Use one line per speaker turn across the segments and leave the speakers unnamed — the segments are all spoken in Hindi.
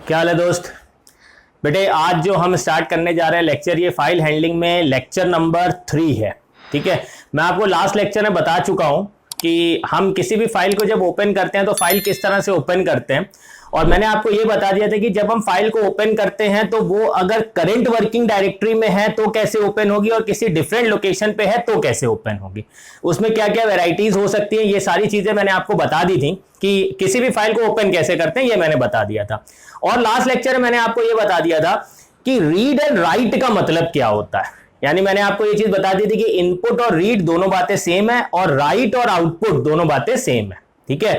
क्या हाल है दोस्त। बेटे आज जो हम स्टार्ट करने जा रहे हैं लेक्चर, ये फाइल हैंडलिंग में लेक्चर नंबर 3 है। ठीक है, मैं आपको लास्ट लेक्चर में बता चुका हूं कि हम किसी भी फाइल को जब ओपन करते हैं तो फाइल किस तरह से ओपन करते हैं, और मैंने आपको ये बता दिया था कि जब हम फाइल को ओपन करते हैं तो वो अगर करंट वर्किंग डायरेक्टरी में है तो कैसे ओपन होगी और किसी डिफरेंट लोकेशन पे है तो कैसे ओपन होगी, उसमें क्या क्या वैरायटीज हो सकती हैं, ये सारी चीजें मैंने आपको बता दी थी कि किसी भी फाइल को ओपन कैसे करते हैं, ये मैंने बता दिया था। और लास्ट लेक्चर में मैंने आपको ये बता दिया था कि रीड एंड राइट का मतलब क्या होता है। यानी मैंने आपको ये चीज बता दी थी कि इनपुट और रीड दोनों बातें सेम है और राइट और आउटपुट दोनों बातें सेम है। ठीक है,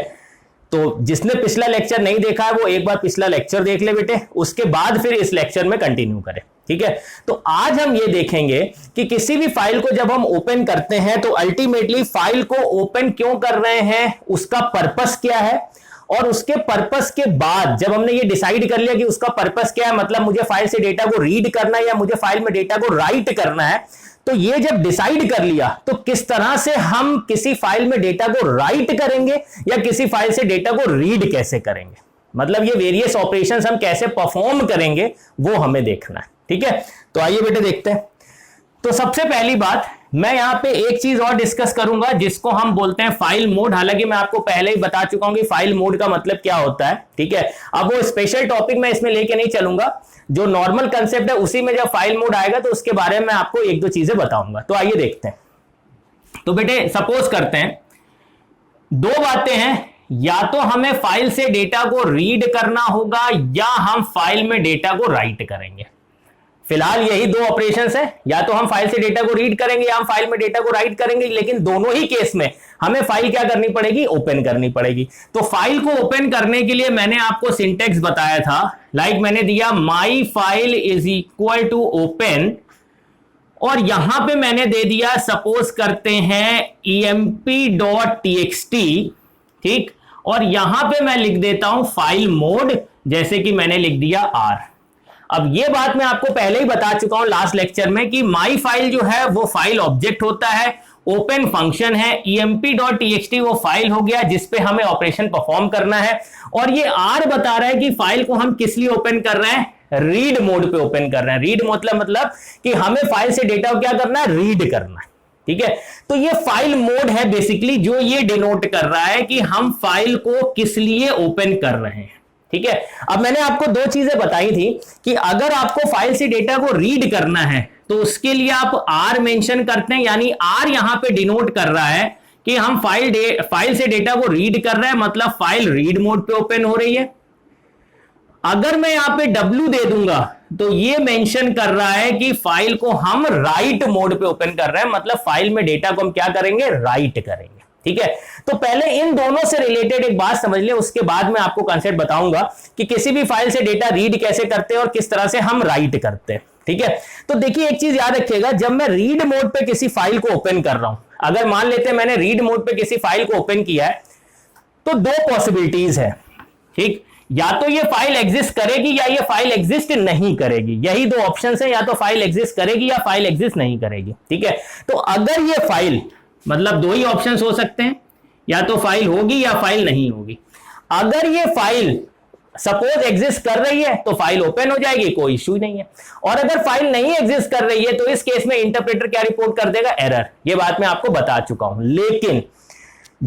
तो जिसने पिछला लेक्चर नहीं देखा है वो एक बार पिछला लेक्चर देख ले बेटे, उसके बाद फिर इस लेक्चर में कंटिन्यू करें। ठीक है, तो आज हम ये देखेंगे कि किसी भी फाइल को जब हम ओपन करते हैं तो अल्टीमेटली फाइल को ओपन क्यों कर रहे हैं, उसका पर्पस क्या है, और उसके पर्पस के बाद जब हमने ये डिसाइड कर लिया कि उसका पर्पस क्या है, मतलब मुझे फाइल से डेटा को रीड करना है या मुझे फाइल में डेटा को राइट करना है, तो ये जब डिसाइड कर लिया तो किस तरह से हम किसी फाइल में डेटा को राइट करेंगे या किसी फाइल से डेटा को रीड कैसे करेंगे, मतलब ये वेरियस ऑपरेशंस हम कैसे परफॉर्म करेंगे वो हमें देखना है। ठीक है, तो आइए बेटे देखते हैं। तो सबसे पहली बात मैं यहां पे एक चीज और डिस्कस करूंगा जिसको हम बोलते हैं फाइल मोड। हालांकि मैं आपको पहले ही बता चुका हूं कि फाइल मोड का मतलब क्या होता है। ठीक है, अब वो स्पेशल टॉपिक मैं इसमें लेके नहीं चलूंगा, जो नॉर्मल कंसेप्ट है उसी में जब फाइल मोड आएगा तो उसके बारे में आपको एक दो चीजें बताऊंगा। तो आइए देखते हैं। तो बेटे सपोज करते हैं दो बातें हैं, या तो हमें फाइल से डेटा को रीड करना होगा या हम फाइल में डेटा को राइट करेंगे। फिलहाल यही दो ऑपरेशंस है, या तो हम फाइल से डेटा को रीड करेंगे या हम फाइल में डेटा को राइट करेंगे, लेकिन दोनों ही केस में हमें फाइल क्या करनी पड़ेगी, ओपन करनी पड़ेगी। तो फाइल को ओपन करने के लिए मैंने आपको सिंटेक्स बताया था, लाइक मैंने दिया my file is equal to open, और यहां पे मैंने दे दिया सपोज करते हैं emp.txt। ठीक, और यहां पे मैं लिख देता हूं फाइल मोड, जैसे कि मैंने लिख दिया R। अब ये बात मैं आपको पहले ही बता चुका हूं लास्ट लेक्चर में कि माई फाइल जो है वो फाइल ऑब्जेक्ट होता है, ओपन फंक्शन है, emp.txt वो फाइल हो गया जिसपे हमें ऑपरेशन परफॉर्म करना है, और ये R बता रहा है कि फाइल को हम किस लिए ओपन कर रहे हैं, रीड मोड पे ओपन कर रहे हैं। रीड मतलब कि हमें फाइल से डेटा को क्या करना है, रीड करना है। ठीक है, तो ये फाइल मोड है बेसिकली, जो ये डिनोट कर रहा है कि हम फाइल को किस लिए ओपन कर रहे हैं। ठीक है, अब मैंने आपको दो चीजें बताई थी कि अगर आपको फाइल से डेटा को रीड करना है तो उसके लिए आप R मेंशन करते हैं, यानी R यहां पे डिनोट कर रहा है कि हम फाइल से डेटा को रीड कर रहे हैं, मतलब फाइल रीड मोड पे ओपन हो रही है। अगर मैं यहां पे W दे दूंगा तो ये मेंशन कर रहा है कि फाइल को हम राइट मोड पे ओपन कर रहे हैं, मतलब फाइल में डेटा को हम क्या करेंगे, राइट करेंगे। ठीक है, तो पहले इन दोनों से रिलेटेड एक बात समझ ले, उसके बाद मैं आपको कॉन्सेप्ट बताऊंगा कि किसी भी फाइल से डेटा रीड कैसे करते हैं और किस तरह से हम राइट करते हैं। ठीक है, तो देखिए एक चीज याद रखिएगा, जब मैं रीड मोड पे किसी फाइल को ओपन कर रहा हूं, अगर मान लेते हैं मैंने रीड मोड पे किसी फाइल को ओपन किया है, तो दो पॉसिबिलिटीज है। ठीक, या तो ये फाइल एग्जिस्ट करेगी या ये फाइल एग्जिस्ट नहीं करेगी, यही दो ऑप्शंस है, या तो फाइल एग्जिस्ट करेगी या फाइल एग्जिस्ट नहीं करेगी। ठीक है, तो अगर ये फाइल, मतलब दो ही ऑप्शंस हो सकते हैं, या तो फाइल होगी या फाइल नहीं होगी। अगर ये फाइल सपोज एग्जिस्ट कर रही है तो फाइल ओपन हो जाएगी, कोई इश्यू नहीं है, और अगर फाइल नहीं एग्जिस्ट कर रही है तो इस केस में इंटरप्रेटर क्या रिपोर्ट कर देगा, एरर। ये बात मैं आपको बता चुका हूं। लेकिन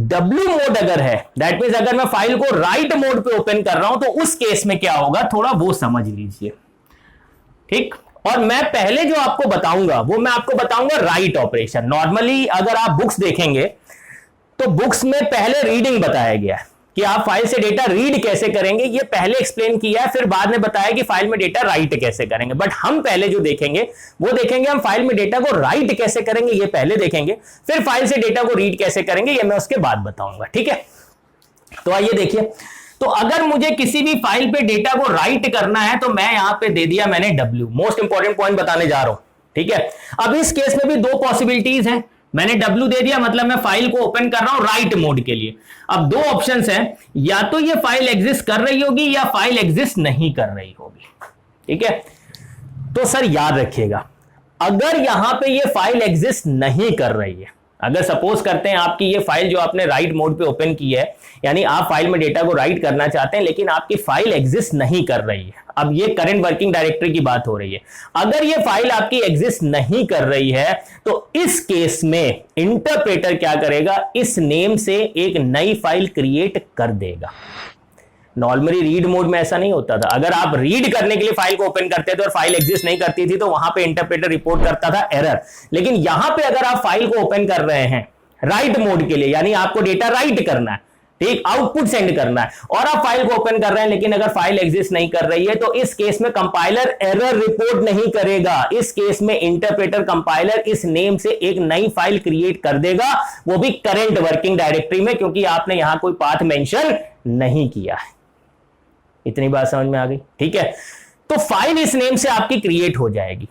W मोड अगर है, दैट मींस अगर मैं फाइल को राइट मोड पे ओपन कर रहा हूं तो उस केस में क्या होगा, थोड़ा वो समझ लीजिए। ठीक, और मैं पहले जो आपको बताऊंगा वो मैं आपको बताऊंगा राइट ऑपरेशन। नॉर्मली अगर आप बुक्स देखेंगे तो बुक्स में पहले रीडिंग बताया गया है कि आप फाइल से डेटा रीड कैसे करेंगे, ये पहले एक्सप्लेन किया है, फिर बाद में बताया कि फाइल में डेटा राइट कैसे करेंगे। बट हम पहले जो देखेंगे वो देखेंगे हम फाइल में डेटा को राइट कैसे करेंगे, ये पहले देखेंगे, फिर फाइल से डेटा को रीड कैसे करेंगे ये मैं उसके बाद बताऊंगा। ठीक है, तो आइए देखिए, तो अगर मुझे किसी भी फाइल पे डेटा को राइट करना है तो मैं यहां पे दे दिया मैंने W। मोस्ट इंपॉर्टेंट पॉइंट बताने जा रहा हूं। ठीक है, अब इस केस में भी दो पॉसिबिलिटीज हैं, मैंने W दे दिया, मतलब मैं फाइल को ओपन कर रहा हूं राइट मोड के लिए। अब दो ऑप्शंस हैं, या तो ये फाइल एग्जिस्ट कर रही होगी या फाइल एग्जिस्ट नहीं कर रही होगी। ठीक है, तो सर याद रखिएगा, अगर यहां पे ये फाइल एग्जिस्ट नहीं कर रही है अगर सपोज करते हैं आपकी ये फाइल जो आपने राइट मोड पे ओपन की है, यानी आप फाइल में डेटा को राइट करना चाहते हैं लेकिन आपकी फाइल एग्जिस्ट नहीं कर रही है। अब ये करंट वर्किंग डायरेक्टरी की बात हो रही है। अगर ये फाइल आपकी एग्जिस्ट नहीं कर रही है तो इस केस में इंटरप्रेटर क्या करेगा, इस नेम से एक नई फाइल क्रिएट कर देगा। नॉर्मली रीड मोड में ऐसा नहीं होता था। अगर आप रीड करने के लिए फाइल को ओपन करते थे और फाइल एग्जिस्ट नहीं करती थी तो वहां पे इंटरप्रेटर रिपोर्ट करता था एरर। लेकिन यहां पे अगर आप फाइल को ओपन कर रहे हैं राइट मोड के लिए, यानी आपको डेटा राइट करना है, ठीक, आउटपुट सेंड करना है, और आप फाइल को ओपन कर रहे हैं लेकिन अगर फाइल एग्जिस्ट नहीं कर रही है तो इस केस में कंपाइलर एरर रिपोर्ट नहीं करेगा। इस केस में इंटरप्रेटर कंपाइलर इस नेम से एक नई फाइल क्रिएट कर देगा, वो भी करंट वर्किंग डायरेक्टरी में, क्योंकि आपने यहां कोई पाथ मेंशन नहीं किया है। इतनी बात समझ में आ गई? ठीक है, तो फाइल इस नेम से आपकी क्रिएट हो जाएगी।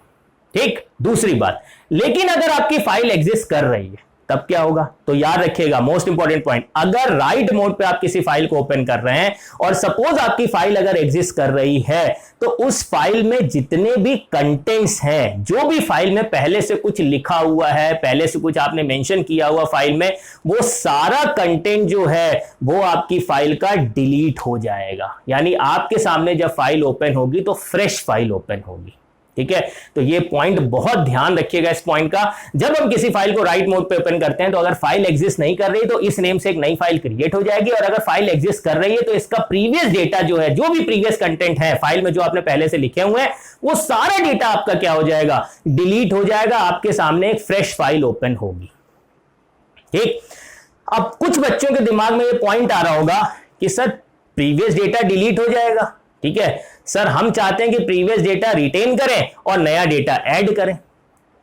ठीक, दूसरी बात, लेकिन अगर आपकी फाइल एग्जिस्ट कर रही है तब क्या होगा? तो याद रखिएगा मोस्ट इंपॉर्टेंट पॉइंट, अगर राइट मोड पे आप किसी फाइल को ओपन कर रहे हैं और सपोज आपकी फाइल अगर एग्जिस्ट कर रही है तो उस फाइल में जितने भी कंटेंट्स हैं, जो भी फाइल में पहले से कुछ लिखा हुआ है, पहले से कुछ आपने मेंशन किया हुआ फाइल में, वो सारा कंटेंट जो है वो आपकी फाइल का डिलीट हो जाएगा। यानी आपके सामने जब फाइल ओपन होगी तो फ्रेश फाइल ओपन होगी। ठीक है, तो ये पॉइंट बहुत ध्यान रखिएगा इस पॉइंट का। जब हम किसी फाइल को राइट मोड पे ओपन करते हैं तो अगर फाइल एग्जिस्ट नहीं कर रही तो इस नेम से एक नई फाइल क्रिएट हो जाएगी, और अगर फाइल एग्जिस्ट कर रही है तो इसका प्रीवियस डेटा जो है, जो भी प्रीवियस कंटेंट है फाइल में जो आपने पहले से लिखे हुए हैं, वो सारा डेटा आपका क्या हो जाएगा, डिलीट हो जाएगा। आपके सामने एक फ्रेश फाइल ओपन होगी। ठीक, अब कुछ बच्चों के दिमाग में ये पॉइंट आ रहा होगा कि सर प्रीवियस डेटा डिलीट हो जाएगा। ठीक है सर, हम चाहते हैं कि प्रीवियस डेटा रिटेन करें और नया डेटा ऐड करें।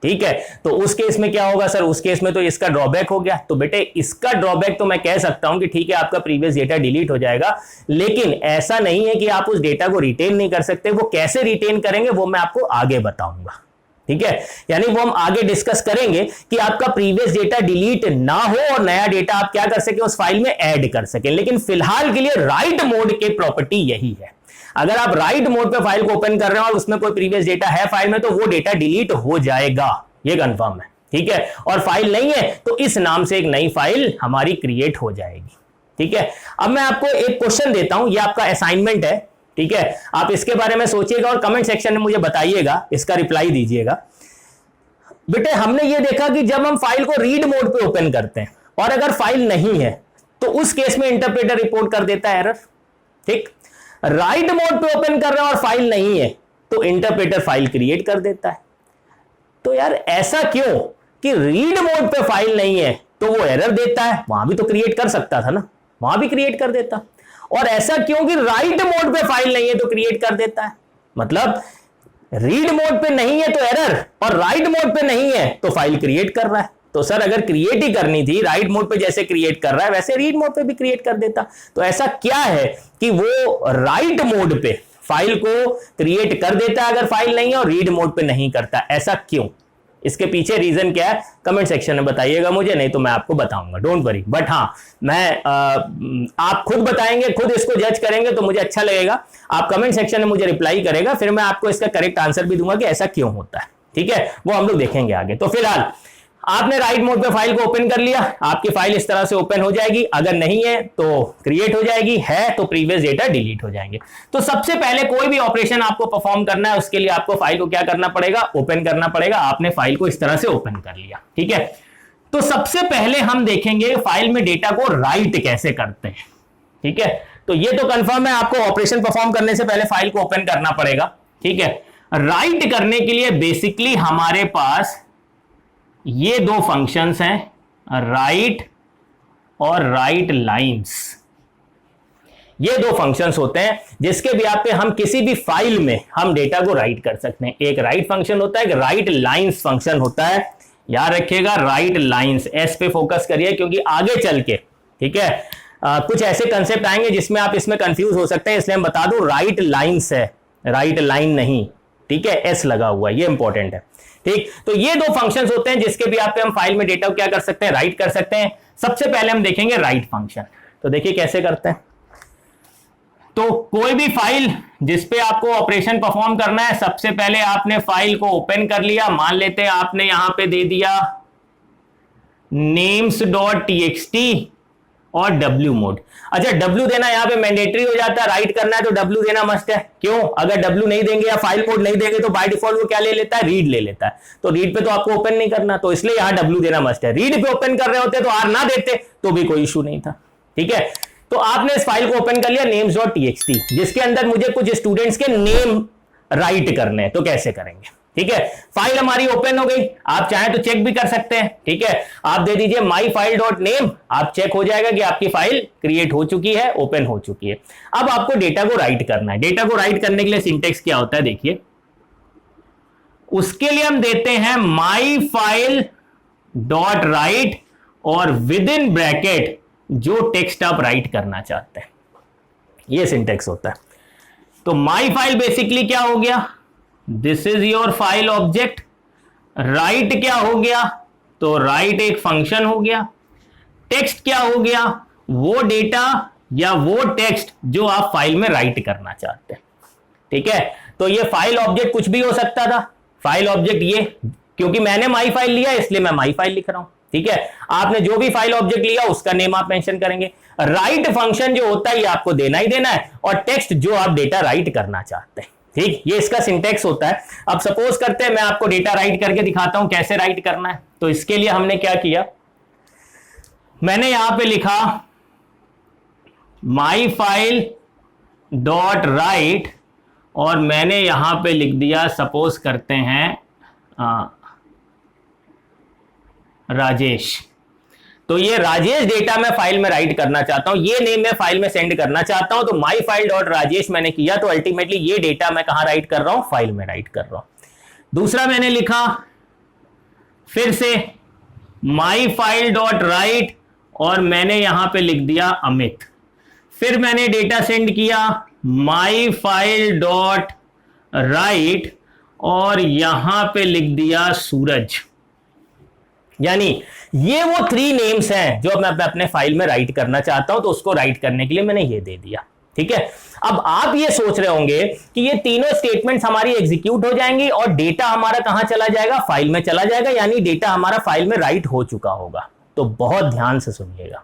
ठीक है, तो उस केस में क्या होगा सर? उस केस में तो इसका ड्रॉबैक हो गया। तो बेटे इसका ड्रॉबैक तो मैं कह सकता हूं कि ठीक है आपका प्रीवियस डेटा डिलीट हो जाएगा, लेकिन ऐसा नहीं है कि आप उस डेटा को रिटेन नहीं कर सकते। वो कैसे रिटेन करेंगे वो मैं आपको आगे बताऊंगा। ठीक है, यानी वो हम आगे डिस्कस करेंगे कि आपका प्रीवियस डेटा डिलीट ना हो और नया डेटा आप क्या कर सके, उस फाइल में ऐड कर सके। लेकिन फिलहाल के लिए राइट मोड के प्रॉपर्टी यही है। अगर आप राइट मोड पे फाइल को ओपन कर रहे हैं और उसमें कोई प्रीवियस डेटा है फाइल में तो वो डेटा डिलीट हो जाएगा, ये कंफर्म है। ठीक है, और फाइल नहीं है तो इस नाम से एक नई फाइल हमारी क्रिएट हो जाएगी। ठीक है, अब मैं आपको एक क्वेश्चन देता हूं, ये आपका असाइनमेंट है। ठीक है, आप इसके बारे में सोचिएगा और कमेंट सेक्शन में मुझे बताइएगा, इसका रिप्लाई दीजिएगा। बेटे हमने ये देखा कि जब हम फाइल को रीड मोड पे ओपन करते हैं और अगर फाइल नहीं है तो उस केस में इंटरप्रेटर रिपोर्ट कर देता है एरर। ठीक, राइट मोड पे ओपन कर रहे हैं और फाइल नहीं है तो इंटरप्रेटर फाइल क्रिएट कर देता है। तो यार ऐसा क्यों कि रीड मोड पे फाइल नहीं है तो वो एरर देता है? वहां भी तो क्रिएट कर सकता था ना, वहां भी क्रिएट कर देता। और ऐसा क्यों कि राइट मोड पे फाइल नहीं है तो क्रिएट कर देता है? मतलब रीड मोड पे नहीं है तो एरर, और राइट मोड पे नहीं है तो फाइल क्रिएट कर रहा है। तो सर अगर क्रिएट ही करनी थी, राइट मोड पे जैसे क्रिएट कर रहा है वैसे रीड मोड पे भी क्रिएट कर देता। तो ऐसा क्या है कि वो राइट मोड पे फाइल को क्रिएट कर देता है अगर फाइल नहीं है और रीड मोड पे नहीं करता? ऐसा क्यों? इसके पीछे रीजन क्या है कमेंट सेक्शन में बताइएगा मुझे, नहीं तो मैं आपको बताऊंगा, डोंट वरी। बट हाँ, मैं आप खुद बताएंगे, खुद इसको जज करेंगे तो मुझे अच्छा लगेगा। आप कमेंट सेक्शन में मुझे रिप्लाई करेगा, फिर मैं आपको इसका करेक्ट आंसर भी दूंगा कि ऐसा क्यों होता है। ठीक है, वो हम लोग देखेंगे आगे। तो फिलहाल आपने राइट मोड पे फाइल को ओपन कर लिया, आपकी फाइल इस तरह से ओपन हो जाएगी। अगर नहीं है तो क्रिएट हो जाएगी, है तो प्रीवियस डेटा डिलीट हो जाएंगे। तो सबसे पहले कोई भी ऑपरेशन आपको परफॉर्म करना है उसके लिए आपको फाइल को क्या करना पड़ेगा, ओपन करना पड़ेगा। आपने फाइल को इस तरह से ओपन कर लिया। ठीक है, तो सबसे पहले हम देखेंगे फाइल में डेटा को राइट कैसे करते हैं। ठीक है, तो ये तो कंफर्म है आपको ऑपरेशन परफॉर्म करने से पहले फाइल को ओपन करना पड़ेगा। ठीक है, राइट करने के लिए बेसिकली हमारे पास ये दो फंक्शंस हैं, राइट और राइट लाइंस। ये दो फंक्शंस होते हैं जिसके भी आप पे हम किसी भी फाइल में हम डेटा को राइट कर सकते हैं। एक राइट फंक्शन होता है, एक राइट लाइंस फंक्शन होता है। याद रखिएगा राइट लाइंस, एस पे फोकस करिए क्योंकि आगे चल के ठीक है कुछ ऐसे कंसेप्ट आएंगे जिसमें आप इसमें कंफ्यूज हो सकते हैं, इसलिए हम बता दूं राइट लाइंस है, राइट लाइन नहीं। ठीक है, एस लगा हुआ है, ये इंपॉर्टेंट है। ठीक, तो ये दो फंक्शंस होते हैं जिसके भी आप पे हम फाइल में डेटा को क्या कर सकते हैं, राइट कर सकते हैं। सबसे पहले हम देखेंगे राइट फंक्शन। तो देखिए कैसे करते हैं। तो कोई भी फाइल जिस पे आपको ऑपरेशन परफॉर्म करना है, सबसे पहले आपने फाइल को ओपन कर लिया। मान लेते हैं आपने यहां पे दे दिया names.txt और w मोड। अच्छा, w देना यहां पे मैंडेटरी हो जाता है, राइट करना है तो w देना मस्ट है। क्यों? अगर w नहीं देंगे या फाइल मोड नहीं देंगे तो बाय डिफॉल्ट वो क्या ले लेता है? रीड ले लेता है। तो रीड पे तो आपको ओपन नहीं करना, तो इसलिए यहां w देना मस्ट है। रीड पे ओपन कर रहे होते तो r ना देते तो भी कोई इशू नहीं था। ठीक है, तो आपने इस फाइल को ओपन कर लिया names.txt, जिसके अंदर मुझे कुछ स्टूडेंट्स के नेम राइट करने हैं। तो कैसे करेंगे? ठीक है, फाइल हमारी ओपन हो गई, आप चाहें तो चेक भी कर सकते हैं। ठीक है, आप दे दीजिए myfile.name, आप चेक हो जाएगा कि आपकी फाइल क्रिएट हो चुकी है, ओपन हो चुकी है। अब आपको डेटा को राइट करना है। डेटा को राइट करने के लिए सिंटेक्स क्या होता है देखिए, उसके लिए हम देते हैं myfile.write और विद इन ब्रैकेट जो टेक्स्ट आप राइट करना चाहते हैं, ये सिंटेक्स होता है। तो माई फाइल बेसिकली क्या हो गया? This is your file object. Right क्या हो गया? तो राइट एक फंक्शन हो गया। टेक्स्ट क्या हो गया? वो डेटा या वो टेक्स्ट जो आप फाइल में राइट करना चाहते हैं। ठीक है, तो ये फाइल ऑब्जेक्ट कुछ भी हो सकता था। फाइल ऑब्जेक्ट ये, क्योंकि मैंने माई फाइल लिया इसलिए मैं माई फाइल लिख रहा हूं। ठीक है, आपने जो भी फाइल ऑब्जेक्ट लिया उसका नेम आप मेंशन करेंगे। राइट फंक्शन जो होता है ये आपको देना ही देना है, और टेक्स्ट जो आप डेटा राइट करना चाहते हैं। ठीक, ये इसका सिंटेक्स होता है। अब सपोज करते हैं मैं आपको डेटा राइट करके दिखाता हूं कैसे राइट करना है। तो इसके लिए हमने क्या किया, मैंने यहां पे लिखा myfile.write और मैंने यहां पे लिख दिया, सपोज करते हैं राजेश। तो ये राजेश डेटा मैं फाइल में राइट करना चाहता हूं, ये नेम मैं फाइल में सेंड करना चाहता हूं। तो myfile.rajesh मैंने किया, तो अल्टीमेटली ये डेटा मैं कहां राइट कर रहा हूं? फाइल में राइट कर रहा हूं। दूसरा मैंने लिखा फिर से myfile.write और मैंने यहां पे लिख दिया अमित। फिर मैंने डेटा सेंड किया myfile.write और यहां पे लिख दिया सूरज। यानी ये वो 3 नेम्स हैं जो मैं अपने फाइल में राइट करना चाहता हूं, तो उसको राइट करने के लिए मैंने ये दे दिया। ठीक है, अब आप ये सोच रहे होंगे कि ये तीनों स्टेटमेंट्स हमारी एग्जीक्यूट हो जाएंगी और डेटा हमारा कहां चला जाएगा? फाइल में चला जाएगा, यानी डेटा हमारा फाइल में राइट हो चुका होगा। तो बहुत ध्यान से सुनिएगा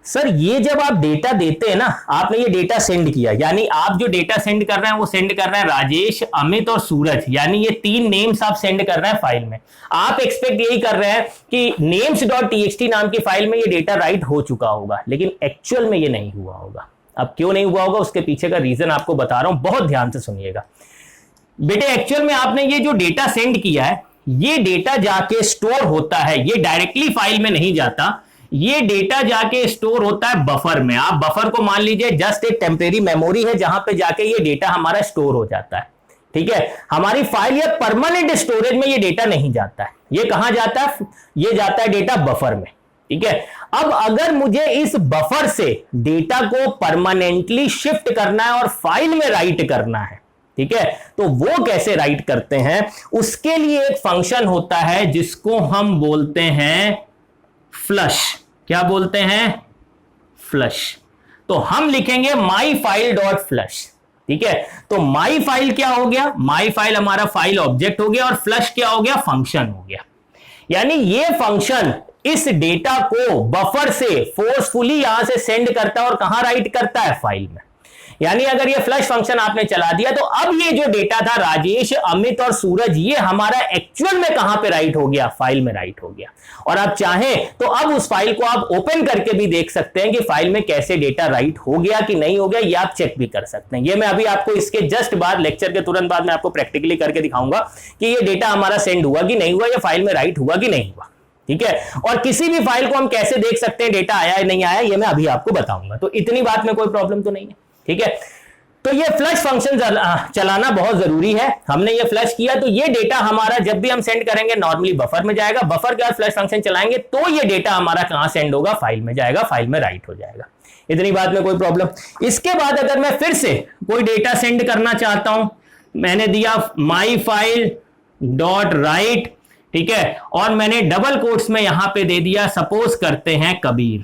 सर, ये जब आप डेटा देते हैं ना, आपने ये डेटा सेंड किया, यानी आप जो डेटा सेंड कर रहे हैं वो सेंड कर रहे हैं राजेश, अमित और सूरज, यानी ये 3 नेम्स आप सेंड कर रहे हैं फाइल में। आप एक्सपेक्ट यही कर रहे हैं कि names.txt नाम की फाइल में ये डेटा राइट हो चुका होगा, लेकिन एक्चुअल में ये नहीं हुआ होगा। अब क्यों नहीं हुआ होगा उसके पीछे का रीजन आपको बता रहा हूं, बहुत ध्यान से सुनिएगा बेटे। एक्चुअल में आपने ये जो डेटा सेंड किया है, ये डेटा जाके स्टोर होता है, ये डायरेक्टली फाइल में नहीं जाता, ये डेटा जाके स्टोर होता है बफर में। आप बफर को मान लीजिए जस्ट एक टेम्परेरी मेमोरी है जहां पे जाके ये डेटा हमारा स्टोर हो जाता है। ठीक है, हमारी फाइल या परमानेंट स्टोरेज में ये डेटा नहीं जाता है। ये कहां जाता है? ये जाता है डेटा बफर में। ठीक है, अब अगर मुझे इस बफर से डेटा को परमानेंटली शिफ्ट करना है और फाइल में राइट करना है, ठीक है, तो वो कैसे राइट करते हैं? उसके लिए एक फंक्शन होता है जिसको हम बोलते हैं फ्लश। क्या बोलते हैं? फ्लश। तो हम लिखेंगे myfile.flush। ठीक है, तो myfile क्या हो गया? myfile हमारा फाइल ऑब्जेक्ट हो गया और फ्लश क्या हो गया? फंक्शन हो गया। यानी ये फंक्शन इस डेटा को बफर से फोर्सफुली यहां से सेंड करता है और कहां राइट करता है? फाइल में। यानी अगर ये फ्लश फंक्शन आपने चला दिया तो अब ये जो डेटा था राजेश, अमित और सूरज, ये हमारा एक्चुअल में कहां पे राइट हो गया? फाइल में राइट हो गया। और आप चाहें तो अब उस फाइल को आप ओपन करके भी देख सकते हैं कि फाइल में कैसे डेटा राइट हो गया कि नहीं हो गया, ये आप चेक भी कर सकते हैं। ये मैं अभी आपको इसके जस्ट बाद, लेक्चर के तुरंत बाद मैं आपको प्रैक्टिकली करके दिखाऊंगा कि ये डेटा हमारा सेंड हुआ कि नहीं हुआ, या फाइल में राइट हुआ कि नहीं हुआ। ठीक है, और किसी भी फाइल को हम कैसे देख सकते हैं डेटा आया है नहीं आया, ये मैं अभी आपको बताऊंगा। तो इतनी बात में कोई प्रॉब्लम तो नहीं है। ठीक है, तो ये फ्लश फंक्शन चलाना बहुत जरूरी है। हमने ये फ्लश किया तो ये डेटा हमारा जब भी हम सेंड करेंगे नॉर्मली बफर में जाएगा, बफर के बाद फ्लश फंक्शन चलाएंगे तो ये डेटा हमारा कहां सेंड होगा? फाइल में जाएगा, फाइल में राइट हो जाएगा। इतनी बात में कोई प्रॉब्लम? इसके बाद अगर मैं फिर से कोई डेटा सेंड करना चाहता हूं, मैंने दिया myfile.write, ठीक है, और मैंने डबल कोट्स में यहां पे दे दिया, सपोज करते हैं कबीर।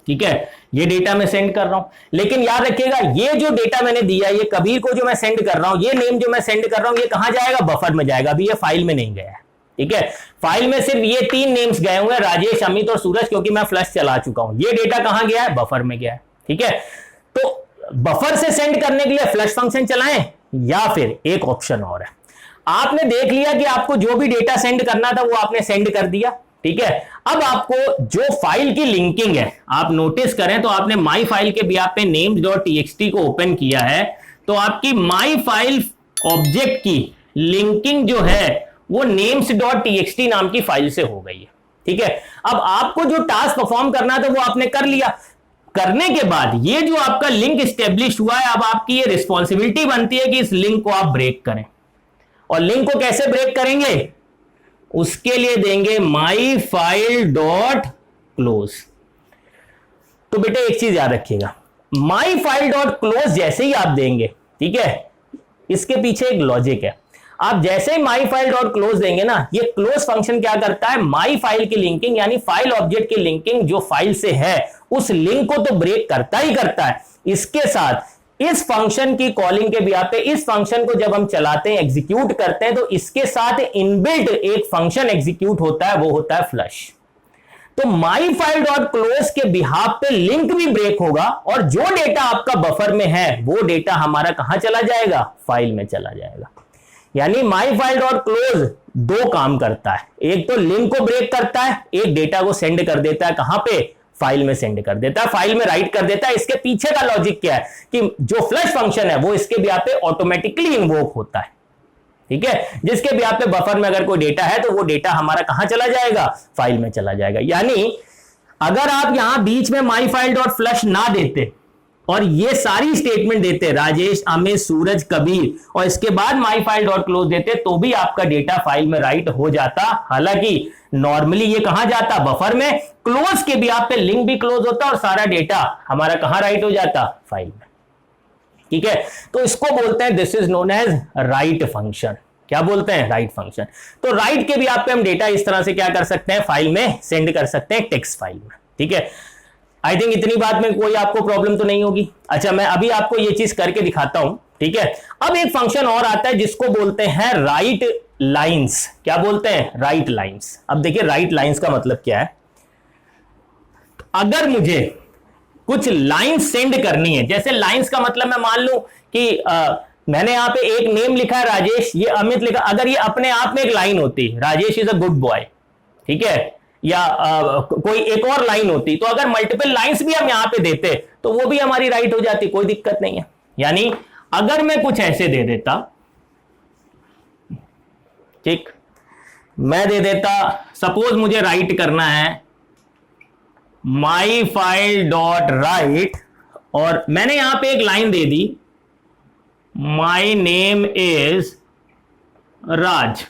ठीक है, ये डेटा मैं सेंड कर रहा हूं, लेकिन याद रखिएगा ये जो डेटा मैंने दिया, ये कबीर को जो मैं सेंड कर रहा हूं, ये नेम जो मैं सेंड कर रहा हूं, ये कहां जाएगा? बफर में जाएगा। अभी ये फाइल में नहीं गया है। ठीक है, फाइल में सिर्फ ये 3 नेम्स गए हुए हैं, राजेश, अमित और सूरज, क्योंकि मैं फ्लश चला चुका हूं। ये डेटा कहां गया है? बफर में गया है। ठीक है, तो बफर से सेंड करने के लिए फ्लश फंक्शन चलाएं या फिर एक ऑप्शन और है। आपने देख लिया कि आपको जो भी डेटा सेंड करना था वो आपने सेंड कर दिया। ठीक है, अब आपको जो फाइल की लिंकिंग है, आप नोटिस करें तो आपने माई फाइल के भी आप पे names.txt को ओपन किया है, तो आपकी माई फाइल ऑब्जेक्ट की लिंकिंग जो है वो names.txt नाम की फाइल से हो गई है। ठीक है, अब आपको जो टास्क परफॉर्म करना था वो आपने कर लिया। करने के बाद ये जो आपका लिंक स्टेब्लिश हुआ है, अब आपकी ये रिस्पॉन्सिबिलिटी बनती है कि इस लिंक को आप ब्रेक करें। और लिंक को कैसे ब्रेक करेंगे? उसके लिए देंगे माई फाइल डॉट क्लोज। तो बेटे एक चीज याद रखिएगा, माई फाइल डॉट क्लोज जैसे ही आप देंगे, ठीक है, इसके पीछे एक लॉजिक है। आप जैसे ही माई फाइल डॉट क्लोज देंगे ना, ये क्लोज फंक्शन क्या करता है? माई फाइल की लिंकिंग यानी फाइल ऑब्जेक्ट की लिंकिंग जो फाइल से है उस लिंक को तो ब्रेक करता ही करता है, इसके साथ इस फंक्शन की कॉलिंग के भी पे इस फंक्शन को जब हम चलाते हैं, एग्जीक्यूट करते हैं, तो इसके साथ इनबिल्ट एक फंक्शन एग्जीक्यूट होता है, वो होता है फ्लश। तो माई फाइल डॉट क्लोज के बिहाफ पे लिंक भी ब्रेक होगा और जो डेटा आपका बफर में है वो डेटा हमारा कहां चला जाएगा? फाइल में चला जाएगा। यानी माई फाइल डॉट क्लोज 2 काम करता है, एक तो लिंक को ब्रेक करता है, एक डेटा को सेंड कर देता है। कहां पे? फाइल में सेंड कर देता है, फाइल में राइट कर देता है। इसके पीछे का लॉजिक क्या है कि जो फ्लश फंक्शन है वो इसके ब्याह पे ऑटोमेटिकली इन्वोक होता है। ठीक है, जिसके ब्याह पे बफर में अगर कोई डेटा है तो वो डेटा हमारा कहां चला जाएगा? फाइल में चला जाएगा। यानी अगर आप यहां बीच में माई फाइल डॉट फ्लश ना देते और ये सारी स्टेटमेंट देते, राजेश, अमित, सूरज, कबीर, और इसके बाद माई फाइल डॉट क्लोज देते, तो भी आपका डेटा फाइल में राइट हो जाता। हालांकि नॉर्मली ये कहां जाता? बफर में। क्लोज के भी आप पे लिंक भी क्लोज होता और सारा डेटा हमारा कहां राइट हो जाता? फाइल में। ठीक है, तो इसको बोलते हैं, this is known as write function. क्या बोलते हैं? Right function. तो राइट के भी आप पे हम डेटा इस तरह से क्या कर सकते हैं? फाइल में सेंड कर सकते हैं, टेक्स्ट फाइल में। ठीक है, आई थिंक इतनी बात में कोई आपको प्रॉब्लम तो नहीं होगी। अच्छा, मैं अभी आपको ये चीज करके दिखाता हूं। ठीक है, अब एक फंक्शन और आता है जिसको बोलते हैं राइट लाइंस। क्या बोलते हैं? Right lines. अब देखिए राइट लाइंस का मतलब क्या है। अगर मुझे कुछ लाइंस सेंड करनी है, जैसे लाइंस का मतलब मैं मान लूं कि मैंने यहां पे एक नेम लिखा है राजेश, ये अमित लिखा, अगर ये अपने आप में एक लाइन होती, Rajesh is a good boy, ठीक है, या कोई एक और लाइन होती, तो अगर मल्टीपल लाइंस भी हम यहां पे देते तो वो भी हमारी राइट हो जाती, कोई दिक्कत नहीं है। यानी अगर मैं कुछ ऐसे दे देता, ठीक, मैं दे देता, सपोज मुझे राइट करना है माई फाइल डॉट राइट, और मैंने यहां पे एक लाइन दे दी, माई नेम इज राज।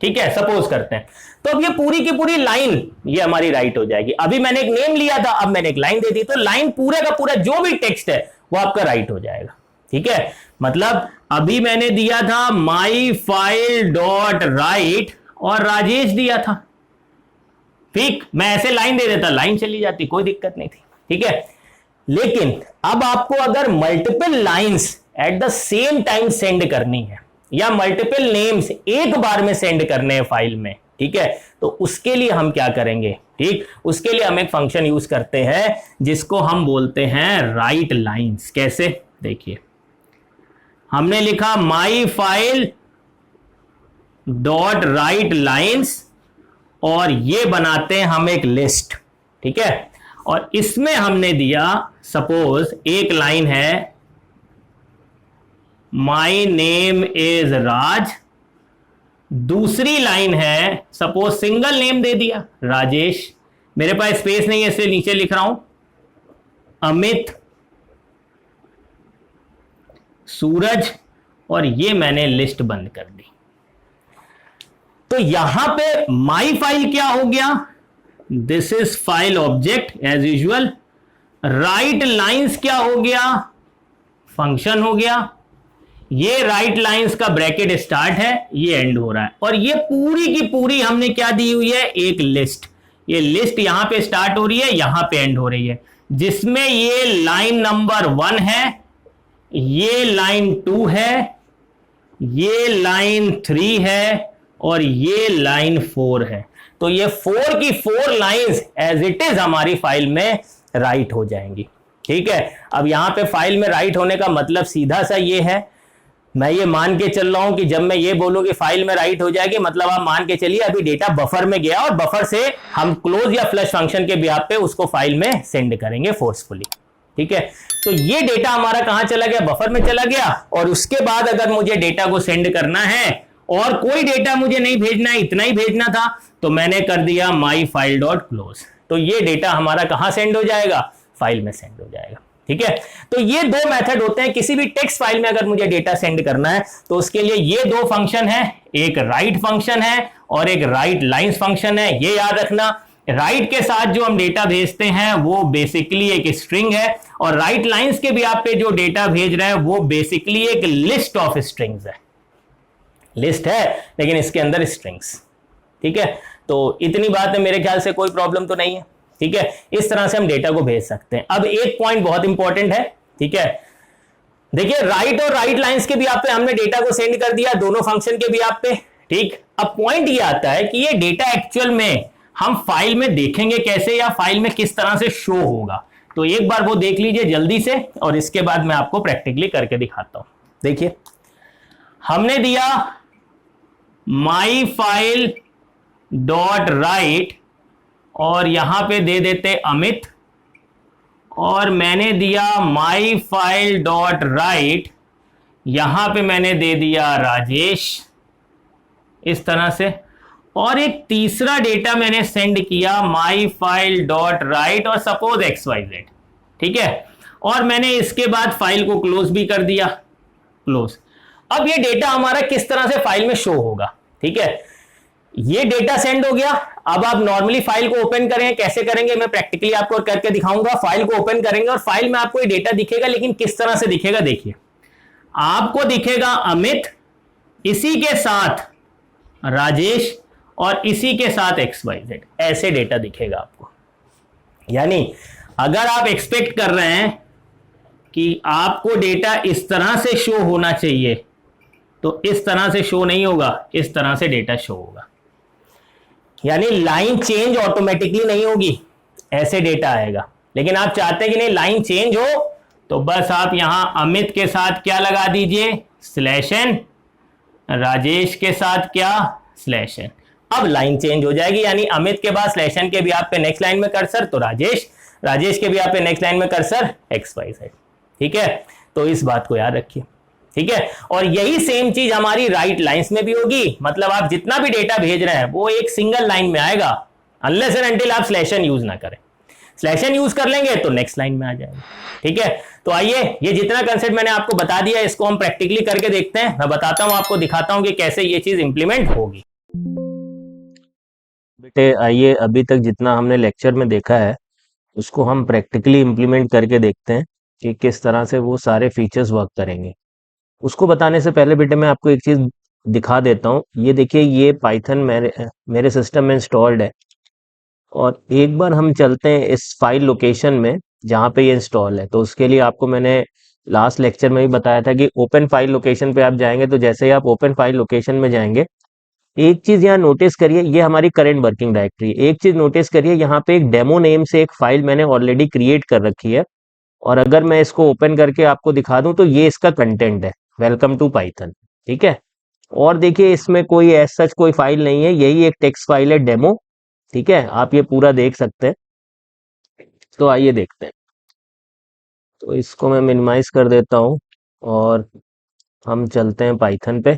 ठीक है, सपोज करते हैं, तो अब ये पूरी की पूरी लाइन ये हमारी राइट हो जाएगी। अभी मैंने एक नेम लिया था, अब मैंने एक लाइन दे दी, तो लाइन पूरे का पूरा जो भी टेक्स्ट है वो आपका राइट हो जाएगा। ठीक है, मतलब अभी मैंने दिया था माई फाइल डॉट राइट और राजेश दिया था, ठीक, मैं ऐसे लाइन दे देता, लाइन चली जाती, कोई दिक्कत नहीं थी। ठीक है, लेकिन अब आपको अगर multiple lines at the same time send करनी है या मल्टीपल नेम्स एक बार में सेंड करने हैं फाइल में, ठीक है, तो उसके लिए हम क्या करेंगे? ठीक, उसके लिए हम एक फंक्शन यूज करते हैं जिसको हम बोलते हैं राइट लाइंस। कैसे? देखिए, हमने लिखा my file dot right lines और ये बनाते हैं हम एक लिस्ट। ठीक है, और इसमें हमने दिया, सपोज एक लाइन है माई नेम इज राज, दूसरी लाइन है, सपोज सिंगल नेम दे दिया राजेश, मेरे पास स्पेस नहीं है इसलिए नीचे लिख रहा हूं अमित, सूरज, और ये मैंने लिस्ट बंद कर दी। तो यहां पे माई फाइल क्या हो गया? This is file object as usual. Write lines क्या हो गया? फंक्शन हो गया। ये राइट लाइंस का ब्रैकेट स्टार्ट है, ये एंड हो रहा है, और ये पूरी की पूरी हमने क्या दी हुई है? एक लिस्ट। ये लिस्ट यहां पे स्टार्ट हो रही है, यहां पे एंड हो रही है, जिसमें ये लाइन नंबर 1 है, ये लाइन 2 है, ये लाइन 3 है, और ये लाइन 4 है। तो ये 4 की 4 लाइंस एज इट इज हमारी फाइल में राइट हो जाएंगी। ठीक है, अब यहां पे फाइल में राइट होने का मतलब सीधा सा ये है, मैं ये मान के चल रहा हूं कि जब मैं ये बोलूं कि फाइल में राइट हो जाएगी, मतलब आप मान के चलिए अभी डेटा बफर में गया और बफर से हम क्लोज या फ्लश फंक्शन के बिहाफ पे उसको फाइल में सेंड करेंगे फोर्सफुली। ठीक है, तो ये डेटा हमारा कहां चला गया, बफर में चला गया। और उसके बाद अगर मुझे डेटा को सेंड करना है और कोई डेटा मुझे नहीं भेजना है, इतना ही भेजना था, तो मैंने कर दिया माई फाइल डॉट क्लोज। तो ये डेटा हमारा कहां सेंड हो जाएगा, फाइल में सेंड हो जाएगा। ठीक है, तो ये दो मेथड होते हैं किसी भी टेक्स्ट फाइल में अगर मुझे डेटा सेंड करना है तो उसके लिए ये दो फंक्शन है, एक राइट फंक्शन है और एक राइट लाइंस फंक्शन है। ये याद रखना, राइट के साथ जो हम डेटा भेजते हैं वो बेसिकली एक स्ट्रिंग है और राइट लाइंस के भी आप पे जो डेटा भेज रहे हैं वो बेसिकली एक लिस्ट ऑफ स्ट्रिंग्स है। लिस्ट है लेकिन इसके अंदर स्ट्रिंग्स। ठीक है, तो इतनी बात है, मेरे ख्याल से कोई प्रॉब्लम तो नहीं है। ठीक है, इस तरह से हम डेटा को भेज सकते हैं। अब एक पॉइंट बहुत इंपॉर्टेंट है। ठीक है, देखिए राइट और राइट लाइंस के भी आप पे हमने डेटा को सेंड कर दिया, दोनों फंक्शन के भी आप पे। ठीक, अब पॉइंट ये आता है कि ये डेटा एक्चुअल में हम फाइल में देखेंगे कैसे या फाइल में किस तरह से शो होगा। तो एक बार वो देख लीजिए जल्दी से और इसके बाद मैं आपको प्रैक्टिकली करके दिखाता हूं। देखिए, हमने दिया माई फाइल डॉट राइट और यहां पे दे देते अमित, और मैंने दिया माई फाइल डॉट राइट, यहां पे मैंने दे दिया राजेश, इस तरह से। और एक तीसरा डेटा मैंने सेंड किया माई फाइल डॉट राइट और सपोज XYZ। ठीक है, और मैंने इसके बाद फाइल को क्लोज भी कर दिया, क्लोज। अब ये डेटा हमारा किस तरह से फाइल में शो होगा। ठीक है, ये डेटा सेंड हो गया। अब आप नॉर्मली फाइल को ओपन करें, कैसे करेंगे मैं प्रैक्टिकली आपको करके दिखाऊंगा। फाइल को ओपन करेंगे और फाइल में आपको ये डेटा दिखेगा, लेकिन किस तरह से दिखेगा देखिए, आपको दिखेगा अमित, इसी के साथ राजेश और इसी के साथ XYZ, ऐसे डेटा दिखेगा आपको। यानी अगर आप एक्सपेक्ट कर रहे हैं कि आपको डेटा इस तरह से शो होना चाहिए तो इस तरह से शो नहीं होगा, इस तरह से डेटा शो होगा। यानी लाइन चेंज ऑटोमेटिकली नहीं होगी, ऐसे डेटा आएगा। लेकिन आप चाहते हैं कि नहीं लाइन चेंज हो, तो बस आप यहां अमित के साथ क्या लगा दीजिए, /n, राजेश के साथ क्या, /n। अब लाइन चेंज हो जाएगी, यानी अमित के बाद /n के भी आप पे नेक्स्ट लाइन में कर्सर तो राजेश, राजेश के भी आप पे नेक्स्ट लाइन में कर्सर XYZ। ठीक है, तो इस बात को याद रखिए। ठीक है, और यही सेम चीज हमारी राइट लाइंस में भी होगी। मतलब आप जितना भी डेटा भेज रहे हैं वो एक सिंगल लाइन में आएगा, अनलेस एंड अनटिल आप /n यूज ना करें। /n यूज कर लेंगे तो नेक्स्ट लाइन में आ जाएगा। ठीक है, तो आइए ये जितना कंसेप्ट मैंने आपको बता दिया इसको हम प्रैक्टिकली करके देखते हैं। मैं बताता हूं आपको, दिखाता हूं कि कैसे ये चीज इंप्लीमेंट होगी।
बेटे आइए, अभी तक जितना हमने लेक्चर में देखा है उसको हम प्रैक्टिकली इम्प्लीमेंट करके देखते हैं कि किस तरह से वो सारे फीचर्स वर्क करेंगे। उसको बताने से पहले बेटे मैं आपको एक चीज़ दिखा देता हूँ। ये देखिए, ये पाइथन मेरे सिस्टम में इंस्टॉल्ड है और एक बार हम चलते हैं इस फाइल लोकेशन में जहाँ पे ये इंस्टॉल है। तो उसके लिए आपको मैंने लास्ट लेक्चर में भी बताया था कि ओपन फाइल लोकेशन पे आप जाएंगे, तो जैसे ही आप ओपन फाइल लोकेशन में जाएंगे, एक चीज यहाँ नोटिस करिए, ये हमारी करंट वर्किंग डायरेक्टरी। एक चीज नोटिस करिए, यहाँ पे एक डेमो नेम से एक फाइल मैंने ऑलरेडी क्रिएट कर रखी है और अगर मैं इसको ओपन करके आपको दिखा दूं तो ये इसका कंटेंट है, वेलकम टू पाइथन। ठीक है, और देखिए इसमें कोई एज सच कोई फाइल नहीं है, यही एक टेक्स्ट फाइल है डेमो। ठीक है, आप ये पूरा देख सकते हैं। तो आइए देखते हैं। तो इसको मैं मिनिमाइज कर देता हूँ और हम चलते हैं पाइथन पे।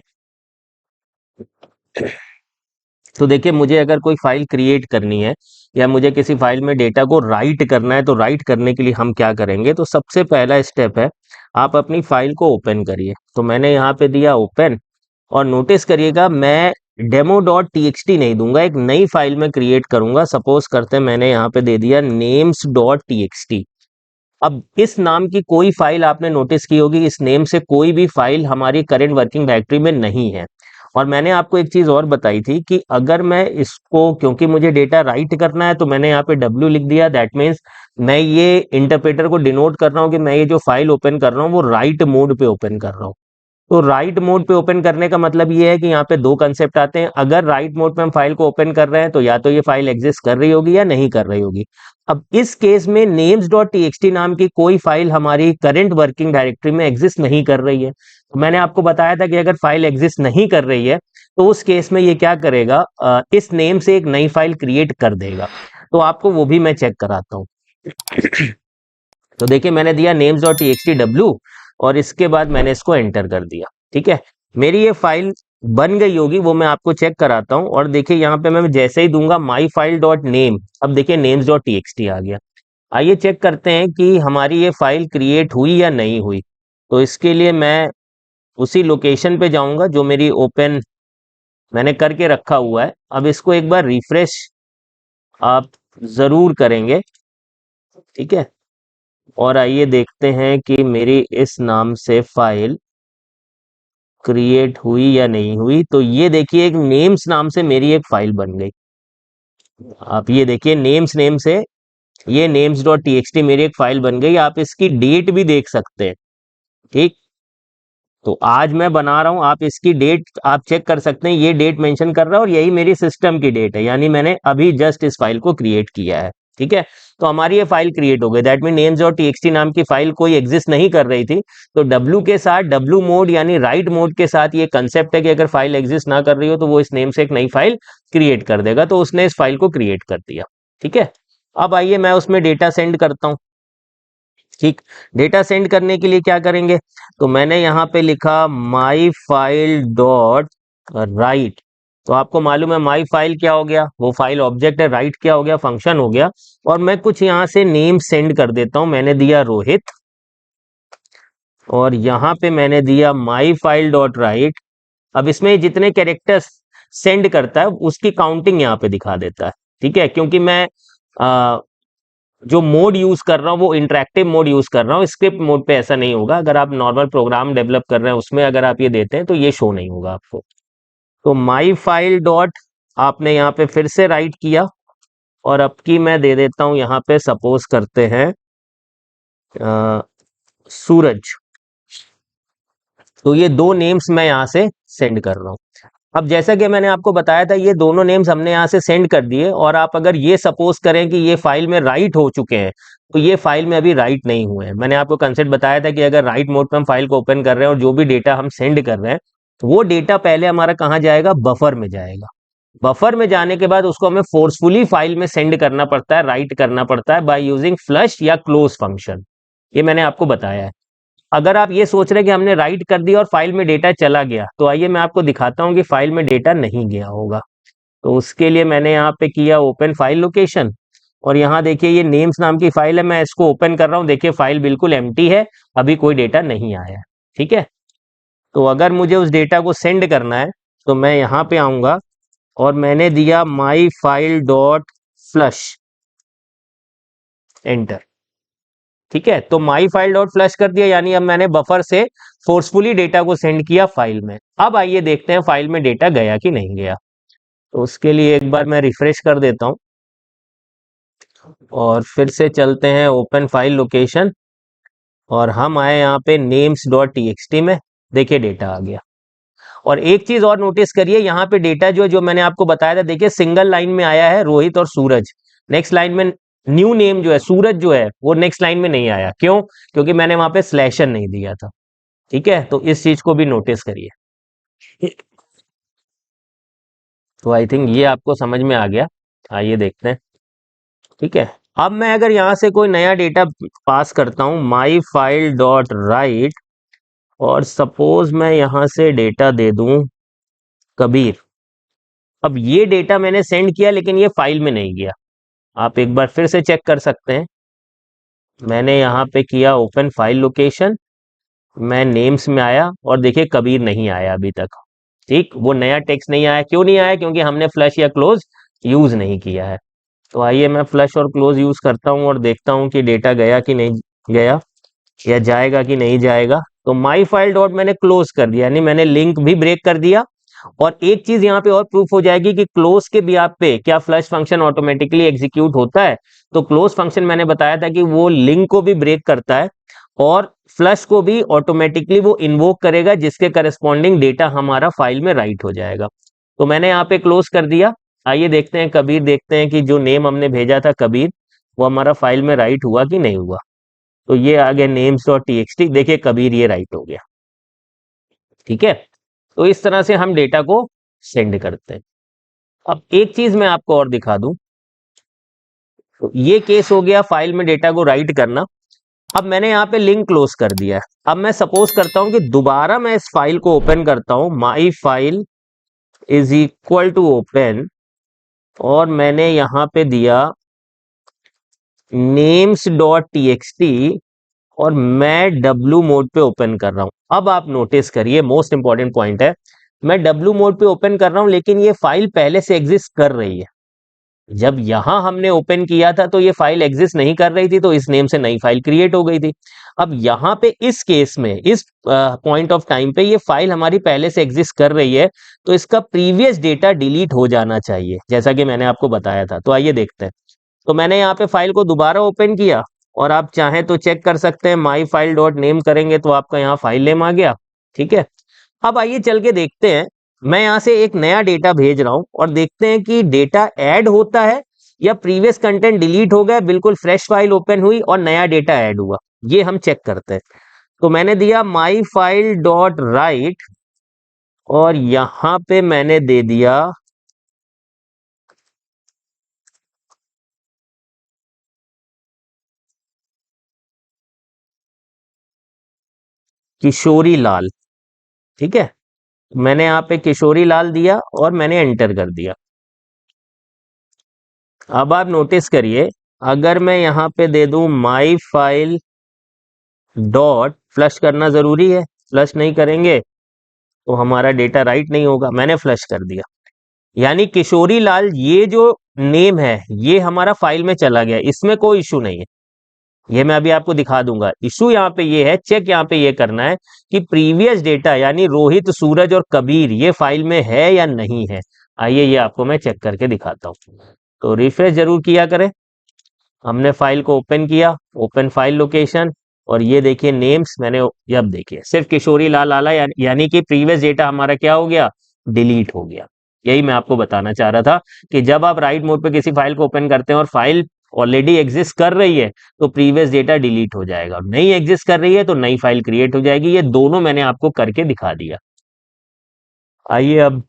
तो देखिए, मुझे अगर कोई फाइल क्रिएट करनी है या मुझे किसी फाइल में डेटा को राइट करना है, तो राइट करने के लिए हम क्या करेंगे, तो सबसे पहला स्टेप है आप अपनी फाइल को ओपन करिए। तो मैंने यहाँ पे दिया ओपन और नोटिस करिएगा मैं demo.txt नहीं दूंगा, एक नई फाइल में क्रिएट करूंगा। सपोज करते हैं मैंने यहाँ पे दे दिया names.txt। अब इस नाम की कोई फाइल आपने नोटिस की होगी, इस नेम से कोई भी फाइल हमारी करंट वर्किंग डायरेक्टरी में नहीं है। और मैंने आपको एक चीज और बताई थी कि अगर मैं इसको, क्योंकि मुझे डेटा राइट करना है, तो मैंने यहाँ पे W लिख दिया। दैट मीन्स मैं ये इंटरप्रेटर को डिनोट कर रहा हूँ कि मैं ये जो फाइल ओपन कर रहा हूँ वो राइट मोड पे ओपन कर रहा हूँ। तो राइट मोड पे ओपन करने का मतलब ये है कि यहाँ पे दो कंसेप्ट आते हैं। अगर राइट मोड पे हम फाइल को ओपन कर रहे हैं तो या तो ये फाइल एग्जिस्ट कर रही होगी या नहीं कर रही होगी। अब इस केस में names.txt नाम की कोई फाइल हमारी करंट वर्किंग डायरेक्टरी में एग्जिस्ट नहीं कर रही है। तो मैंने आपको बताया था कि अगर फाइल एग्जिस्ट नहीं कर रही है तो उस केस में ये क्या करेगा, इस नेम से एक नई फाइल क्रिएट कर देगा। तो आपको वो भी मैं चेक कराता हूँ। तो देखिए मैंने दिया names.txtw और इसके बाद मैंने इसको एंटर कर दिया। ठीक है, मेरी ये फाइल बन गई होगी, वो मैं आपको चेक कराता हूँ। और देखिए यहाँ पे मैं जैसे ही दूंगा myfile.name, अब देखिए names.txt आ गया। आइए चेक करते हैं कि हमारी ये फाइल क्रिएट हुई या नहीं हुई। तो इसके लिए मैं उसी लोकेशन पे जाऊंगा जो मेरी ओपन मैंने करके रखा हुआ है। अब इसको एक बार रिफ्रेश आप जरूर करेंगे। ठीक है, और आइए देखते हैं कि मेरी इस नाम से फाइल क्रिएट हुई या नहीं हुई। तो ये देखिए एक नेम्स नाम से मेरी एक फाइल बन गई। आप ये देखिए नेम्स नेम से ये names.txt मेरी एक फाइल बन गई। आप इसकी डेट भी देख सकते हैं। ठीक, तो आज मैं बना रहा हूं, आप इसकी डेट आप चेक कर सकते हैं। ये डेट मेंशन कर रहा है और यही मेरी सिस्टम की डेट है, यानी मैंने अभी जस्ट इस फाइल को क्रिएट किया है। ठीक है, तो हमारी ये फाइल क्रिएट हो गई। दैट मीन names.txt नाम की फाइल कोई एग्जिस्ट नहीं कर रही थी। तो w के साथ w मोड यानी राइट मोड के साथ ये कंसेप्ट है कि अगर फाइल एग्जिस्ट ना कर रही हो तो वो इस नेम से एक नई फाइल क्रिएट कर देगा। तो उसने इस फाइल को क्रिएट कर दिया। ठीक है, अब आइए मैं उसमें डेटा सेंड करता हूं। ठीक, डेटा सेंड करने के लिए क्या करेंगे, तो मैंने यहाँ पे लिखा माई फाइल डॉट राइट। तो आपको मालूम है माई फाइल क्या हो गया, वो फाइल ऑब्जेक्ट है, राइट क्या हो गया, फंक्शन हो गया। और मैं कुछ यहाँ से नेम सेंड कर देता हूं। मैंने दिया रोहित और यहाँ पे मैंने दिया माई फाइल डॉट राइट। अब इसमें जितने कैरेक्टर्स सेंड करता है उसकी काउंटिंग यहाँ पे दिखा देता है। ठीक है, क्योंकि मैं जो मोड यूज कर रहा हूँ वो इंटरेक्टिव मोड यूज कर रहा हूँ, स्क्रिप्ट मोड पे ऐसा नहीं होगा। अगर आप नॉर्मल प्रोग्राम डेवलप कर रहे हैं उसमें अगर आप ये देते हैं तो ये शो नहीं होगा आपको। तो माई फाइल डॉट आपने यहाँ पे फिर से राइट किया और अब की मैं दे देता हूँ यहाँ पे, सपोज करते हैं सूरज। तो ये दो नेम्स मैं यहाँ से सेंड कर रहा हूँ। अब जैसा कि मैंने आपको बताया था ये दोनों नेम्स हमने यहाँ से सेंड कर दिए। और आप अगर ये सपोज करें कि ये फाइल में राइट हो चुके हैं तो ये फाइल में अभी राइट नहीं हुए हैं। मैंने आपको कंसेप्ट बताया था कि अगर राइट मोड पे हम फाइल को ओपन कर रहे हैं और जो भी डेटा हम सेंड कर रहे हैं वो डेटा पहले हमारा कहाँ जाएगा, बफर में जाएगा। बफर में जाने के बाद उसको हमें फोर्सफुली फाइल में सेंड करना पड़ता है, राइट करना पड़ता है बाय यूजिंग फ्लश या क्लोज फंक्शन। ये मैंने आपको बताया है। अगर आप ये सोच रहे हैं कि हमने राइट कर दिया और फाइल में डेटा चला गया, तो आइए मैं आपको दिखाता हूं कि फाइल में डेटा नहीं गया होगा। तो उसके लिए मैंने यहाँ पे किया ओपन फाइल लोकेशन और यहाँ देखिए ये नेम्स नाम की फाइल है, मैं इसको ओपन कर रहा हूँ। देखिए फाइल बिल्कुल एम्प्टी है, अभी कोई डेटा नहीं आया है। ठीक है, तो अगर मुझे उस डेटा को सेंड करना है तो मैं यहाँ पे आऊंगा और मैंने दिया my file dot flush, enter. ठीक है, तो माई फाइल डॉट फ्लश कर दिया, यानी अब मैंने बफर से फोर्सफुली डेटा को सेंड किया फाइल में। अब आइए देखते हैं फाइल में डेटा गया कि नहीं गया। तो उसके लिए एक बार मैं रिफ्रेश कर देता हूं और फिर से चलते हैं ओपन फाइल लोकेशन और हम आए यहाँ पे names.txt में। देखिए डेटा आ गया। और एक चीज और नोटिस करिए, यहाँ पे डेटा जो मैंने आपको बताया था, देखिए सिंगल लाइन में आया है रोहित और सूरज। नेक्स्ट लाइन में न्यू नेम जो है सूरज जो है वो नेक्स्ट लाइन में नहीं आया। क्यों? क्योंकि मैंने वहां पे स्लैशन नहीं दिया था। ठीक है, तो इस चीज को भी नोटिस करिए। तो आई थिंक ये आपको समझ में आ गया। आइए देखते हैं। ठीक है, अब मैं अगर यहाँ से कोई नया डेटा पास करता हूँ माई फाइल डॉट राइट और सपोज मैं यहाँ से डेटा दे दूं कबीर। अब ये डेटा मैंने सेंड किया लेकिन ये फाइल में नहीं गया। आप एक बार फिर से चेक कर सकते हैं। मैंने यहाँ पे किया ओपन फाइल लोकेशन, मैं नेम्स में आया और देखिए कबीर नहीं आया अभी तक। ठीक, वो नया टेक्स्ट नहीं आया। क्यों नहीं आया? क्योंकि हमने फ्लश या क्लोज यूज नहीं किया है। तो आइए मैं फ्लश और क्लोज यूज करता हूँ और देखता हूँ कि डेटा गया कि नहीं गया या जाएगा कि नहीं जाएगा। तो माई फाइल डॉट मैंने क्लोज कर दिया, यानी मैंने लिंक भी ब्रेक कर दिया। और एक चीज यहाँ पे और प्रूफ हो जाएगी कि क्लोज के भी आप पे क्या फ्लश फंक्शन ऑटोमेटिकली एग्जीक्यूट होता है। तो क्लोज फंक्शन मैंने बताया था कि वो लिंक को भी ब्रेक करता है और फ्लश को भी ऑटोमेटिकली वो इन्वोक करेगा, जिसके करस्पॉन्डिंग डेटा हमारा फाइल में राइट हो जाएगा। तो मैंने यहाँ पे क्लोज कर दिया। आइए देखते हैं कबीर, देखते हैं कि जो नेम हमने भेजा था कबीर, वो हमारा फाइल में राइट हुआ कि नहीं हुआ। तो ये आ गया names.txt, देखिए कबीर ये राइट हो गया। ठीक है, तो इस तरह से हम डेटा को सेंड करते हैं। अब एक चीज मैं आपको और दिखा दूं, तो ये केस हो गया फाइल में डेटा को राइट करना। अब मैंने यहाँ पे लिंक क्लोज कर दिया है। अब मैं सपोज करता हूं कि दोबारा मैं इस फाइल को ओपन करता हूं, my file is equal to open, और मैंने यहाँ पे दिया names.txt, और मैं W मोड पे ओपन कर रहा हूं। अब आप नोटिस करिए, मोस्ट इंपॉर्टेंट पॉइंट है, मैं W मोड पे ओपन कर रहा हूं लेकिन ये फाइल पहले से एग्जिस्ट कर रही है। जब यहां हमने ओपन किया था तो ये फाइल एग्जिस्ट नहीं कर रही थी, तो इस नेम से नई फाइल क्रिएट हो गई थी। अब यहां पे इस केस में, इस पॉइंट ऑफ टाइम पे ये फाइल हमारी पहले से एग्जिस्ट कर रही है, तो इसका प्रीवियस डेटा डिलीट हो जाना चाहिए, जैसा कि मैंने आपको बताया था। तो आइए देखते हैं। तो मैंने यहाँ पे फाइल को दोबारा ओपन किया, और आप चाहें तो चेक कर सकते हैं, माई फाइल डॉट नेम करेंगे तो आपका यहाँ फाइल नेम आ गया। ठीक है, अब आइए चल के देखते हैं। मैं यहाँ से एक नया डेटा भेज रहा हूं और देखते हैं कि डेटा ऐड होता है या प्रीवियस कंटेंट डिलीट हो गया, बिल्कुल फ्रेश फाइल ओपन हुई और नया डेटा ऐड हुआ। ये हम चेक करते हैं। तो मैंने दिया माई फाइल डॉट राइट, और यहां पे मैंने दे दिया किशोरी लाल। ठीक है, मैंने यहाँ पे किशोरी लाल दिया और मैंने एंटर कर दिया। अब आप नोटिस करिए, अगर मैं यहाँ पे दे दूं माई फाइल डॉट, फ्लश करना जरूरी है, फ्लश नहीं करेंगे तो हमारा डेटा राइट नहीं होगा। मैंने फ्लश कर दिया, यानी किशोरी लाल ये जो नेम है ये हमारा फाइल में चला गया, इसमें कोई इशू नहीं है। ये मैं अभी आपको दिखा दूंगा। इशू यहाँ पे ये है, चेक यहाँ पे ये करना है कि प्रीवियस डेटा यानी रोहित, सूरज और कबीर ये फाइल में है या नहीं है। आइए ये आपको मैं चेक करके दिखाता हूँ। तो रिफ्रेश जरूर किया करें। हमने फाइल को ओपन किया, ओपन फाइल लोकेशन, और ये देखिए नेम्स मैंने, अब देखिए सिर्फ किशोरी लाल आला, यानी कि प्रीवियस डेटा हमारा क्या हो गया, डिलीट हो गया। यही मैं आपको बताना चाह रहा था कि जब आप राइट मोड पे किसी फाइल को ओपन करते हैं और फाइल ऑलरेडी एग्जिस्ट कर रही है तो प्रीवियस डेटा डिलीट हो जाएगा, नहीं एग्जिस्ट कर रही है तो नई फाइल क्रिएट हो जाएगी। ये दोनों मैंने आपको करके दिखा दिया। आइए अब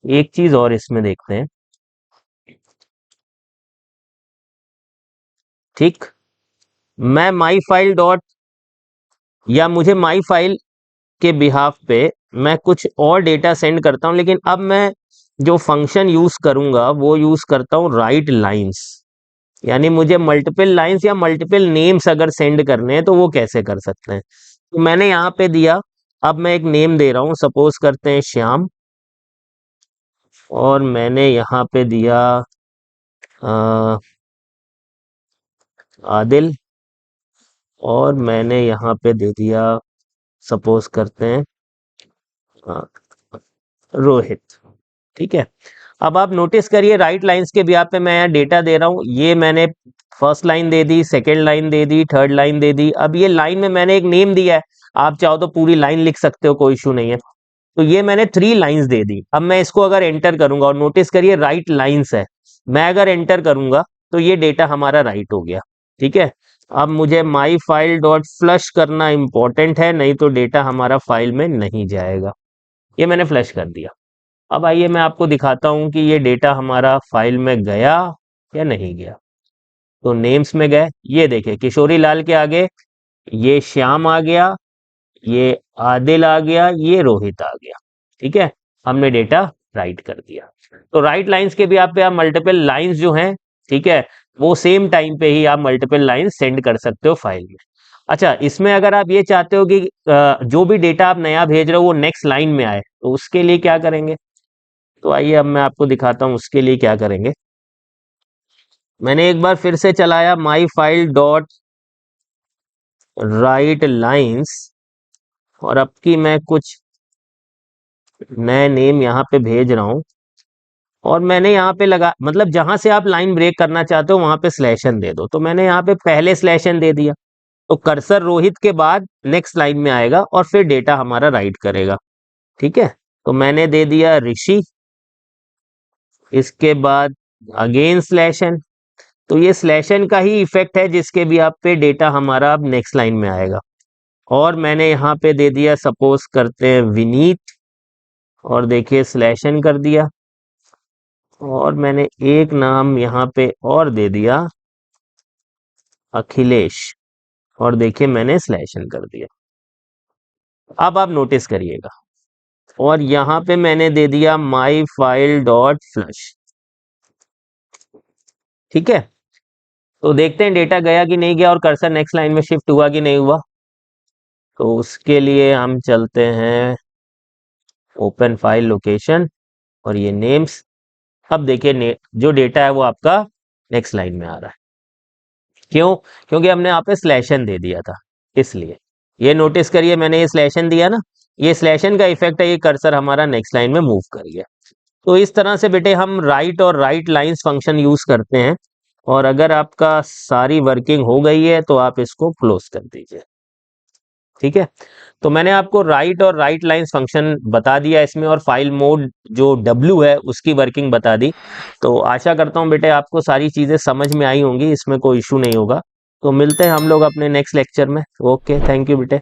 एक चीज और इसमें देखते हैं। ठीक, मैं माई फाइल डॉट, या मुझे माई फाइल के बिहाफ पे मैं कुछ और डेटा सेंड करता हूं, लेकिन अब मैं जो फंक्शन यूज करूंगा वो यूज करता हूं राइट लाइंस। यानी मुझे मल्टीपल लाइंस या मल्टीपल नेम्स अगर सेंड करने हैं तो वो कैसे कर सकते हैं। तो मैंने यहाँ पे दिया, अब मैं एक नेम दे रहा हूं, सपोज करते हैं श्याम, और मैंने यहाँ पे दिया अ, आदिल, और मैंने यहाँ पे दे दिया, सपोज करते हैं अ, रोहित। ठीक है, अब आप नोटिस करिए राइट लाइंस के बिहाफ पे मैं यहाँ डेटा दे रहा हूँ। ये मैंने फर्स्ट लाइन दे दी, सेकेंड लाइन दे दी, थर्ड लाइन दे दी। अब ये लाइन में मैंने एक नेम दिया है, आप चाहो तो पूरी लाइन लिख सकते हो, कोई इशू नहीं है। तो ये मैंने 3 लाइंस दे दी। अब मैं इसको अगर एंटर करूंगा, और नोटिस करिए राइट लाइंस है, मैं अगर एंटर करूंगा तो ये डेटा हमारा राइट हो गया। ठीक है, अब मुझे माई फाइल डॉट फ्लश करना इंपॉर्टेंट है, नहीं तो डेटा हमारा फाइल में नहीं जाएगा। ये मैंने फ्लश कर दिया। अब आइए मैं आपको दिखाता हूं कि ये डेटा हमारा फाइल में गया या नहीं गया। तो नेम्स में गए, ये देखिए किशोरी लाल के आगे ये श्याम आ गया, ये आदिल आ गया, ये रोहित आ गया। ठीक है, हमने डेटा राइट कर दिया। तो राइट लाइंस के भी आप पे आप मल्टीपल लाइंस जो हैं, ठीक है, वो सेम टाइम पे ही आप मल्टीपल लाइंस सेंड कर सकते हो फाइल में। अच्छा, इसमें अगर आप ये चाहते हो कि जो भी डेटा आप नया भेज रहे हो वो नेक्स्ट लाइन में आए, तो उसके लिए क्या करेंगे। तो आइए अब मैं आपको दिखाता हूं उसके लिए क्या करेंगे। मैंने एक बार फिर से चलाया my file dot right lines, और अब की मैं कुछ नए नेम यहाँ पे भेज रहा हूं, और मैंने यहाँ पे लगा, मतलब जहां से आप लाइन ब्रेक करना चाहते हो वहां पे स्लैशन दे दो। तो मैंने यहाँ पे पहले स्लैशन दे दिया, तो कर्सर रोहित के बाद नेक्स्ट लाइन में आएगा और फिर डेटा हमारा राइट करेगा। ठीक है, तो मैंने दे दिया ऋषि, इसके बाद अगेन स्लैश एन। तो ये स्लैश एन का ही इफेक्ट है जिसके भी आप पे डेटा हमारा अब नेक्स्ट लाइन में आएगा। और मैंने यहाँ पे दे दिया, सपोज करते हैं विनीत, और देखिए स्लैश एन कर दिया। और मैंने एक नाम यहाँ पे और दे दिया अखिलेश, और देखिए मैंने स्लैश एन कर दिया। अब आप नोटिस करिएगा, और यहाँ पे मैंने दे दिया माई फाइल डॉट फ्लश। ठीक है, तो देखते हैं डेटा गया कि नहीं गया और कर्सर नेक्स्ट लाइन में शिफ्ट हुआ कि नहीं हुआ। तो उसके लिए हम चलते हैं ओपन फाइल लोकेशन और ये नेम्स। अब देखिए जो डेटा है वो आपका नेक्स्ट लाइन में आ रहा है। क्यों? क्योंकि हमने यहाँ पे स्लैशन दे दिया था, इसलिए। ये नोटिस करिए, मैंने ये स्लैशन दिया ना, ये स्लैशन का इफेक्ट है, ये कर्सर हमारा नेक्स्ट लाइन में मूव कर गया। तो इस तरह से बेटे हम राइट और राइट लाइंस फंक्शन यूज करते हैं। और अगर आपका सारी वर्किंग हो गई है तो आप इसको क्लोज कर दीजिए। ठीक है, तो मैंने आपको राइट और राइट लाइंस फंक्शन बता दिया इसमें, और फाइल मोड जो W है उसकी वर्किंग बता दी। तो आशा करता हूँ बेटे आपको सारी चीजें समझ में आई होंगी, इसमें कोई इशू नहीं होगा। तो मिलते हैं हम लोग अपने नेक्स्ट लेक्चर में। ओके, थैंक यू बेटे।